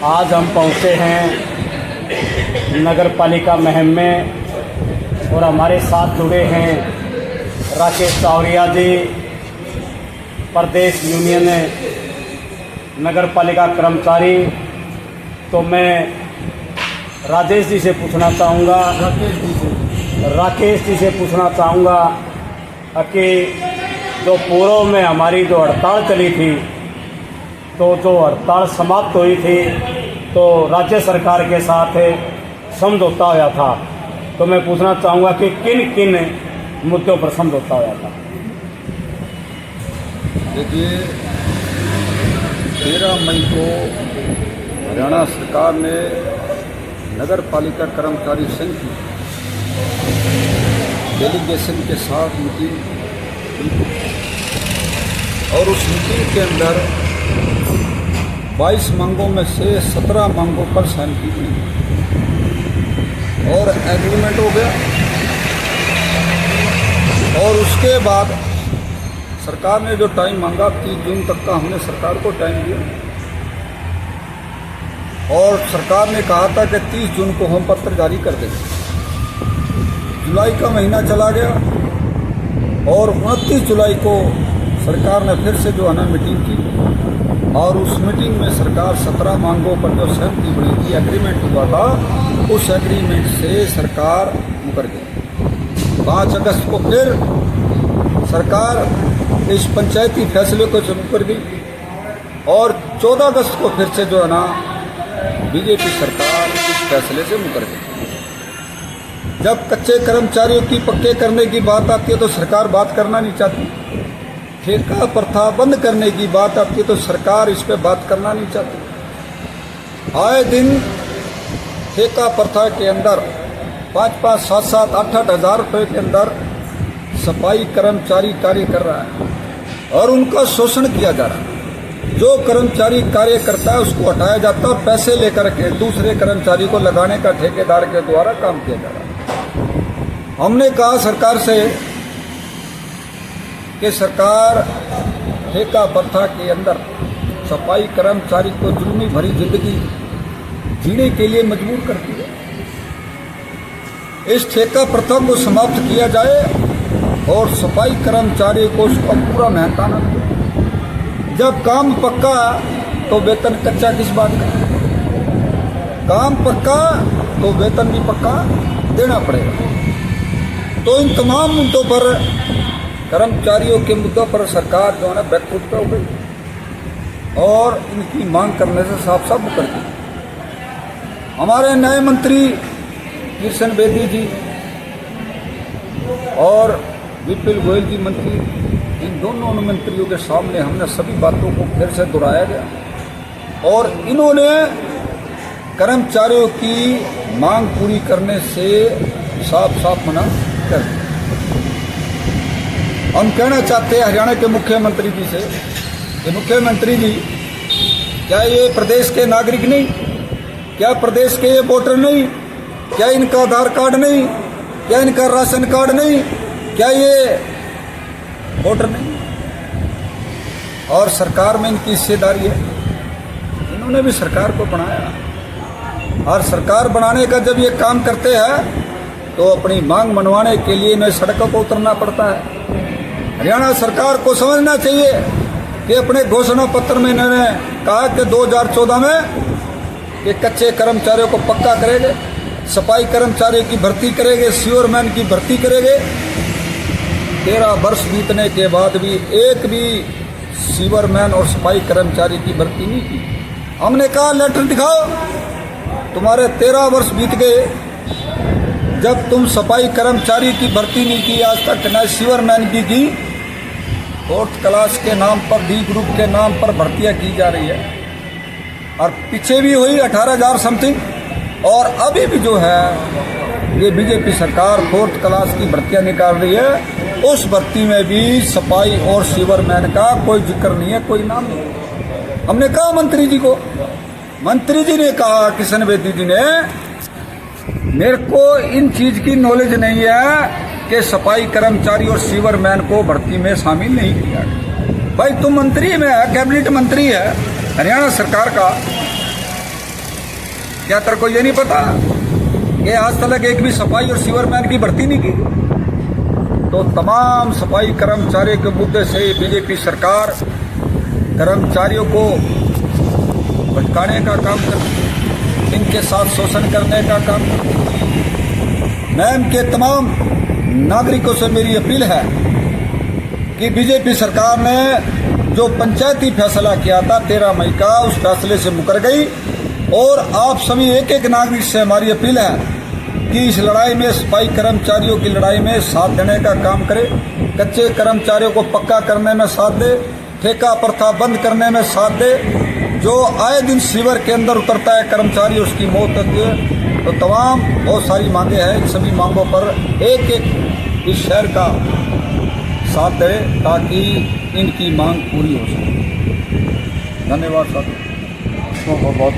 आज हम पहुँचे हैं नगर पालिका महम में और हमारे साथ जुड़े हैं राकेश सावरिया जी, प्रदेश यूनियन नगर पालिका कर्मचारी। तो मैं राकेश जी से पूछना चाहूँगा कि जो पूर्व में हमारी जो हड़ताल चली थी, तो जो हड़ताल समाप्त हुई थी तो राज्य सरकार के साथ समझौता हुआ था। तो मैं पूछना चाहूँगा कि किन किन मुद्दों पर समझौता हुआ था। देखिए, 13 मई को हरियाणा सरकार ने नगर पालिका कर्मचारी संघ की डेलीगेशन के साथ मीटिंग की और उस मीटिंग के अंदर 22 मांगों में से 17 मांगों पर सहमति हुई और एग्रीमेंट हो गया। और उसके बाद सरकार ने जो टाइम मांगा 30 जून तक का हमने सरकार को टाइम दिया और सरकार ने कहा था कि 30 जून को हम पत्र जारी कर देंगे। जुलाई का महीना चला गया और 29 जुलाई को सरकार ने फिर से जो है ना मीटिंग की और उस मीटिंग में सरकार 17 मांगों पर जो सहमति बनी थी, एग्रीमेंट हुआ था, उस एग्रीमेंट से सरकार मुकर गई। 5 अगस्त को फिर सरकार इस पंचायती फैसले को मुकर गई और 14 अगस्त को फिर से जो है ना बीजेपी सरकार इस फैसले से मुकर गई। जब कच्चे कर्मचारियों की पक्के करने की बात आती है तो सरकार बात करना नहीं चाहती। ठेका प्रथा बंद करने की बात आती है तो सरकार इस पे बात करना नहीं चाहती। आए दिन ठेका प्रथा के अंदर 5-5, 7-7, 8-8 हज़ार रुपये के अंदर सफाई कर्मचारी कार्य कर रहा है और उनका शोषण किया जा रहा है। जो कर्मचारी कार्य करता है उसको हटाया जाता है और पैसे लेकर के दूसरे कर्मचारी को लगाने का ठेकेदार के द्वारा काम किया जा रहा है। हमने कहा सरकार से कि सरकार ठेका प्रथा के अंदर सफाई कर्मचारी को जुल्मी भरी जिंदगी जीने के लिए मजबूर करती है। इस ठेका प्रथा को समाप्त किया जाए और सफाई कर्मचारी को उसका पूरा मेहनताना मिले। जब काम पक्का तो वेतन कच्चा किस बात का? काम पक्का तो वेतन भी पक्का देना पड़ेगा। तो इन तमाम मुद्दों पर, कर्मचारियों के मुद्दों पर सरकार जो है ना बैकफुट पे हो गई और इनकी मांग करने से साफ साफ मुकर गई। हमारे नए मंत्री किशन बेदी जी और विपिन गोयल जी मंत्री, इन दोनों मंत्रियों के सामने हमने सभी बातों को फिर से दोहराया गया और इन्होंने कर्मचारियों की मांग पूरी करने से साफ साफ मना कर दिया। हम कहना चाहते हैं हरियाणा के मुख्यमंत्री जी से कि मुख्यमंत्री जी, क्या ये प्रदेश के नागरिक नहीं? क्या प्रदेश के ये वोटर नहीं? क्या इनका आधार कार्ड नहीं? क्या इनका राशन कार्ड नहीं? क्या ये वोटर नहीं? और सरकार में इनकी हिस्सेदारी है। इन्होंने भी सरकार को बनाया और सरकार बनाने का जब ये काम करते हैं तो अपनी मांग मनवाने के लिए इन्हें सड़कों पर उतरना पड़ता है। हरियाणा सरकार को समझना चाहिए कि अपने घोषणा पत्र में इन्होंने कहा कि 2014 में कि कच्चे कर्मचारियों को पक्का करेंगे, सफाई कर्मचारियों की भर्ती करेंगे, सीवरमैन की भर्ती करेंगे। 13 वर्ष बीतने के बाद भी एक भी सीवरमैन और सफाई कर्मचारी की भर्ती नहीं की। हमने कहा लेटर दिखाओ, तुम्हारे 13 वर्ष बीत गए, जब तुम सफाई कर्मचारी की भर्ती नहीं की आज तक, न सीवरमैन की 4th क्लास के नाम पर, डी ग्रुप के नाम पर भर्तियां की जा रही है और पीछे भी हुई 18,000 समथिंग। और अभी भी जो है ये बीजेपी सरकार 4th क्लास की भर्तियां निकाल रही है, उस भर्ती में भी सफाई और सीवरमैन का कोई जिक्र नहीं है, कोई नाम नहीं। हमने कहा मंत्री जी को, मंत्री जी ने कहा, किशन बेदी जी ने, मेरे को इन चीज की नॉलेज नहीं है कि सफाई कर्मचारी और सीवरमैन को भर्ती में शामिल नहीं किया। भाई तुम मंत्री में है, कैबिनेट मंत्री है हरियाणा सरकार का, क्या तेरे को ये नहीं पता कि आज तक एक भी सफाई और सीवरमैन की भर्ती नहीं की? तो तमाम सफाई कर्मचारियों के मुद्दे से बीजेपी सरकार कर्मचारियों को भटकाने का काम करती है, इनके साथ शोषण करने का काम करती है। मैम के तमाम नागरिकों से मेरी अपील है कि बीजेपी सरकार ने जो पंचायती फैसला किया था 13 मई का, उस फैसले से मुकर गई। और आप सभी एक एक नागरिक से हमारी अपील है कि इस लड़ाई में, सफाई कर्मचारियों की लड़ाई में साथ देने का काम करे। कच्चे कर्मचारियों को पक्का करने में साथ दे, ठेका प्रथा बंद करने में साथ दे। जो आए दिन सीवर के अंदर उतरता है कर्मचारी, उसकी मौत होती है। तो तमाम बहुत सारी मांगे हैं, इन सभी मांगों पर एक एक इस शहर का साथ दे ताकि इनकी मांग पूरी हो सके। धन्यवाद साथियों। बहुत बहुत